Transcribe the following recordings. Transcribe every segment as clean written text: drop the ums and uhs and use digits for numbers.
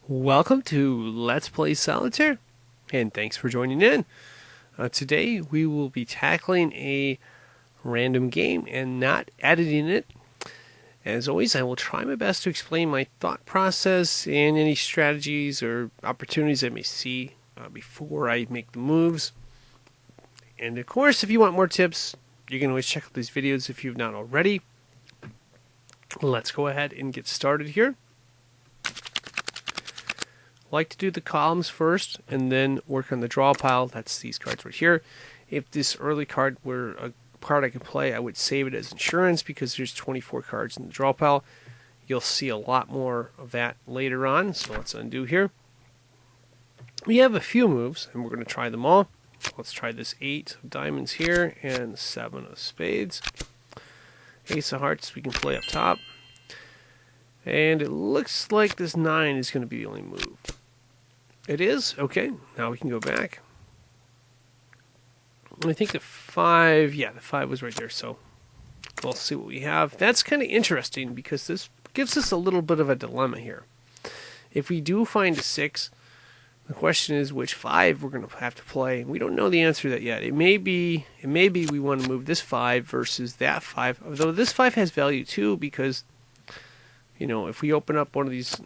Welcome to Let's Play Solitaire, and thanks for joining in. Today we will be tackling a random game and not editing it. As always, I will try my best to explain my thought process and any strategies or opportunities I may see before I make the moves. And of course, if you want more tips, you can always check out these videos if you've not already. Let's go ahead and get started here. Like to do the columns first and then work on the draw pile. That's these cards right here. If this early card were a card I could play, I would save it as insurance because there's 24 cards in the draw pile. You'll see a lot more of that later on, so let's undo here. We have a few moves and we're going to try them all. Let's try this 8 of diamonds here and 7 of spades. Ace of hearts we can play up top. And it looks like this 9 is going to be the only move. It is? Okay, now we can go back. I think the 5, yeah, the 5 was right there, so we'll see what we have. That's kind of interesting because this gives us a little bit of a dilemma here. If we do find a 6, the question is which 5 we're going to have to play. We don't know the answer to that yet. It may be we want to move this 5 versus that 5, although this 5 has value too because, you know, if we open up one of these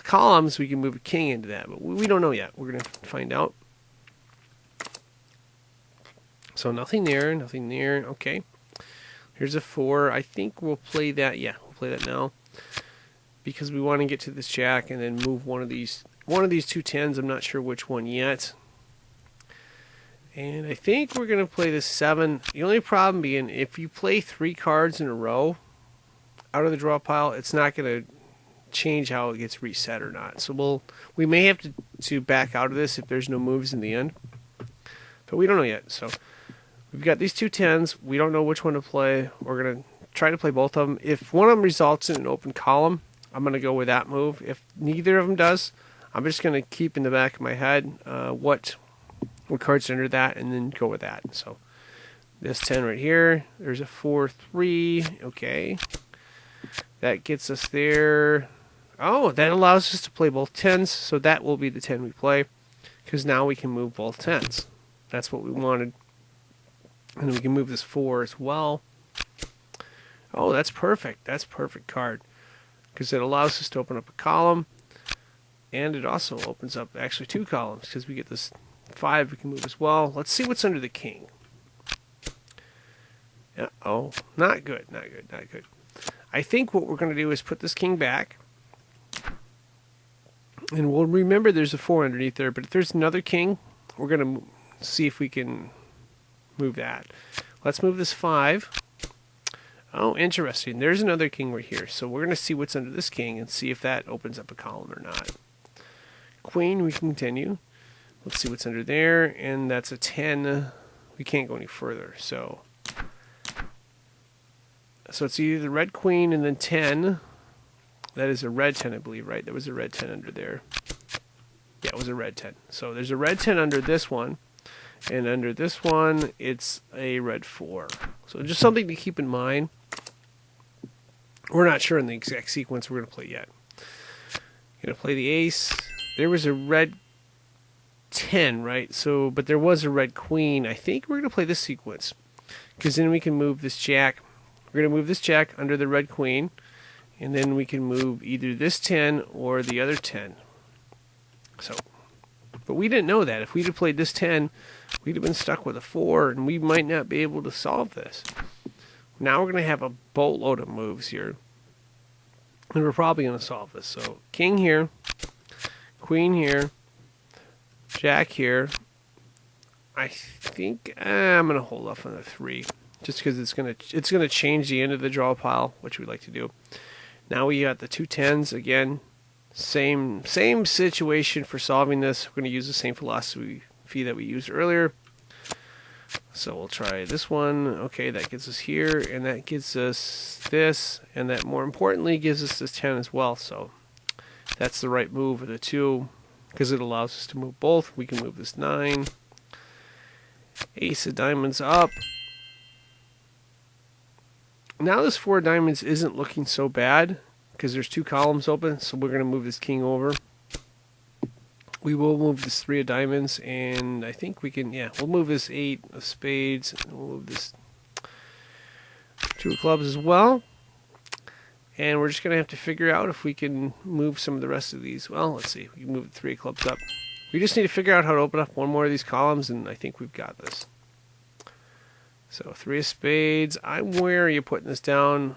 columns, we can move a king into that, but we don't know yet. We're going to find out. So nothing there, nothing there. Okay. Here's a 4. I think we'll play that. Yeah, we'll play that now because we want to get to this jack and then move one of these two 10s. I'm not sure which one yet. And I think we're going to play this 7. The only problem being if you play 3 cards in a row out of the draw pile, it's not going to change how it gets reset or not. So we may have to back out of this if there's no moves in the end. But we don't know yet. So we've got these two 10s. We don't know which one to play. We're going to try to play both of them. If one of them results in an open column, I'm going to go with that move. If neither of them does, I'm just going to keep in the back of my head what cards under that and then go with that. So this 10 right here, there's a 4-3. Okay. That gets us there. Oh, that allows us to play both 10s, so that will be the 10 we play, because now we can move both 10s. That's what we wanted. And we can move this 4 as well. Oh, that's perfect. That's a perfect card, because it allows us to open up a column, and it also opens up actually 2 columns, because we get this 5 we can move as well. Let's see what's under the king. Oh, not good, not good, not good. I think what we're going to do is put this king back. And we'll remember there's a 4 underneath there. But if there's another king, we're going to see if we can move that. Let's move this 5. Oh, interesting. There's another king right here. So we're going to see what's under this king and see if that opens up a column or not. Queen, we can continue. Let's see what's under there. And that's a 10. We can't go any further. So it's either the red queen and then 10. That is a red 10, I believe, right? There was a red 10 under there. Yeah, it was a red 10. So there's a red 10 under this one. And under this one, it's a red 4. So just something to keep in mind. We're not sure in the exact sequence we're going to play yet. Going to play the ace. There was a red 10, right? So, but there was a red queen. I think we're going to play this sequence, because then we can move this jack. We're going to move this jack under the red queen, and then we can move either this 10 or the other 10. So, but we didn't know that. If we'd have played this 10, we'd have been stuck with a 4, and we might not be able to solve this. Now we're going to have a boatload of moves here, and we're probably going to solve this. So, king here, queen here, jack here. I think I'm going to hold off on the 3. Just because it's gonna change the end of the draw pile, which we like to do. Now we got the two 10s again. Same situation for solving this. We're gonna use the same philosophy that we used earlier. So we'll try this one. Okay, that gets us here, and that gives us this, and that more importantly gives us this 10 as well. So that's the right move of the 2, because it allows us to move both. We can move this 9. Ace of diamonds up. Now this 4 diamonds isn't looking so bad, because there's 2 columns open, so we're going to move this king over. We will move this 3 of diamonds, and I think we can, yeah, we'll move this 8 of spades, and we'll move this 2 of clubs as well. And we're just going to have to figure out if we can move some of the rest of these. Well, let's see. We can move the 3 of clubs up. We just need to figure out how to open up one more of these columns, and I think we've got this. So 3 of spades. I'm wary of putting this down.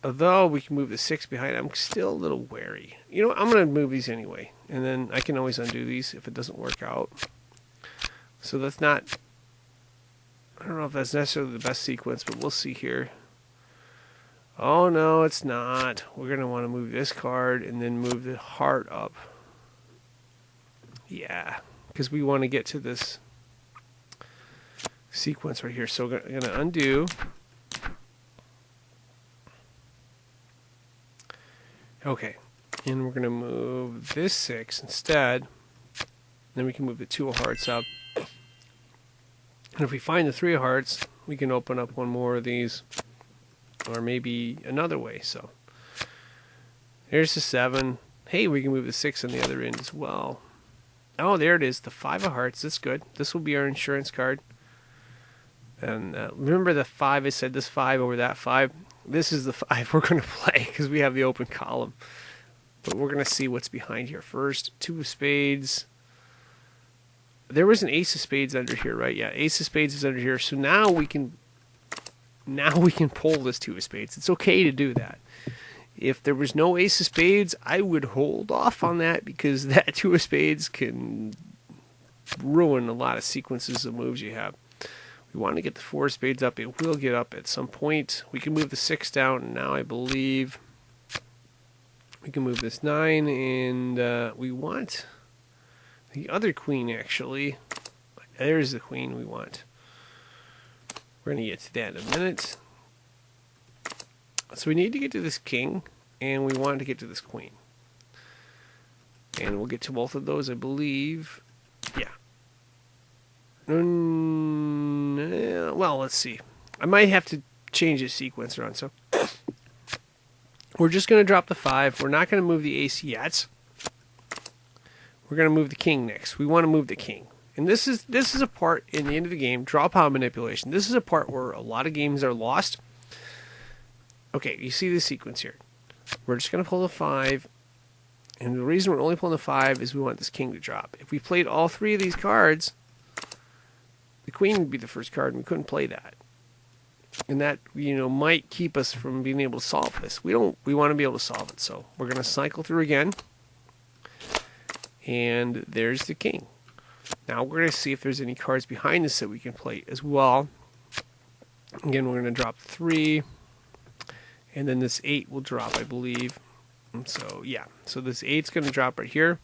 Although we can move the 6 behind, I'm still a little wary. You know what? I'm going to move these anyway. And then I can always undo these if it doesn't work out. So that's not... I don't know if that's necessarily the best sequence, but we'll see here. Oh, no, it's not. We're going to want to move this card and then move the heart up. Yeah, because we want to get to this sequence right here. So we're going to undo. Okay, and we're going to move this 6 instead. Then we can move the 2 of hearts up. And if we find the 3 of hearts, we can open up one more of these. Or maybe another way. So there's the 7. Hey, we can move the 6 on the other end as well. Oh, there it is. The 5 of hearts. That's good. This will be our insurance card. And remember the 5? I said this 5 over that 5. This is the 5 we're going to play because we have the open column. But we're going to see what's behind here first. 2 of spades. There was an ace of spades under here, right? Yeah, ace of spades is under here. So now we can pull this 2 of spades. It's okay to do that. If there was no ace of spades, I would hold off on that because that 2 of spades can ruin a lot of sequences of moves you have. We want to get the 4 of spades up. It will get up at some point. We can move the 6 down, and now I believe we can move this 9, and we want the other queen, actually. There's the queen we want. We're going to get to that in a minute. So we need to get to this king, and we want to get to this queen. And we'll get to both of those, I believe. Yeah. Well, let's see. I might have to change the sequence around. So we're just going to drop the 5. We're not going to move the ace yet. We're going to move the king next. We want to move the king. And this is a part in the end of the game, draw pile manipulation. This is a part where a lot of games are lost. Okay, you see the sequence here. We're just going to pull the 5. And the reason we're only pulling the 5 is we want this king to drop. If we played all 3 of these cards, the queen would be the first card, and we couldn't play that. And that, might keep us from being able to solve this. We want to be able to solve it. So we're going to cycle through again. And there's the king. Now we're going to see if there's any cards behind this that we can play as well. Again, we're going to drop 3. And then this 8 will drop, I believe. And so, yeah. So this 8's going to drop right here.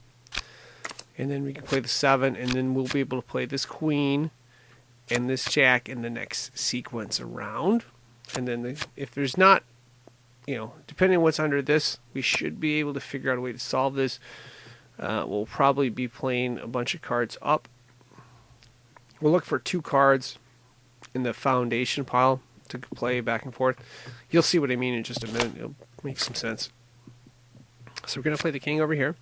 And then we can play the 7. And then we'll be able to play this queen and this jack in the next sequence around. And then if there's not, depending on what's under this, we should be able to figure out a way to solve this. We'll probably be playing a bunch of cards up. We'll look for 2 cards in the foundation pile to play back and forth. You'll see what I mean in just a minute. It'll make some sense. So we're going to play the king over here.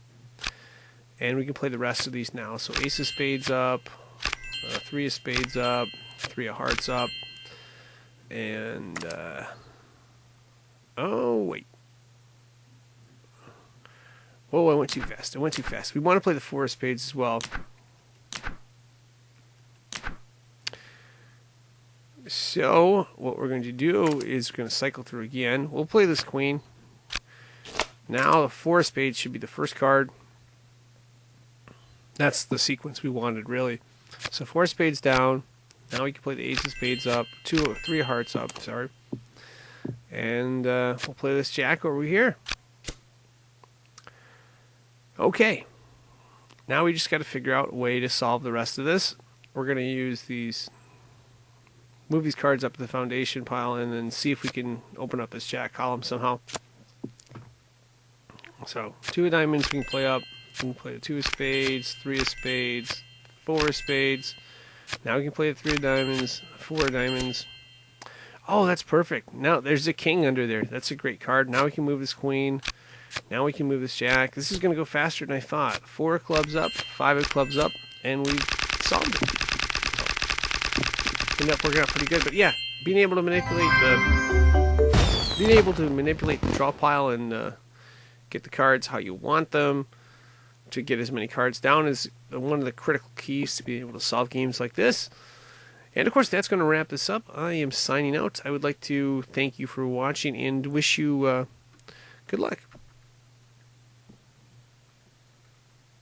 And we can play the rest of these now. So ace of spades up, 3 of spades up, 3 of hearts up, and, oh, wait. Whoa, I went too fast. We want to play the 4 of spades as well. So, what we're going to do is we're going to cycle through again. We'll play this queen. Now, the 4 of spades should be the first card. That's the sequence we wanted, really. So, 4 of spades down. Now we can play the ace of spades up. 3 of hearts up, sorry. And we'll play this jack over here. Okay, now we just got to figure out a way to solve the rest of this. We're going to move these cards up to the foundation pile and then see if we can open up this jack column somehow. So 2 of diamonds we can play up. We can play the 2 of spades, 3 of spades, 4 of spades. Now we can play the 3 of diamonds, 4 of diamonds. Oh, that's perfect. Now there's a king under there. That's a great card. Now we can move this queen. Now we can move this jack. This is going to go faster than I thought. 4 of clubs up, 5 of clubs up, and we've solved it. Ended up working out pretty good. But yeah, being able to manipulate the draw pile and get the cards how you want them, to get as many cards down, is one of the critical keys to being able to solve games like this. And of course, that's going to wrap this up. I am signing out. I would like to thank you for watching and wish you good luck.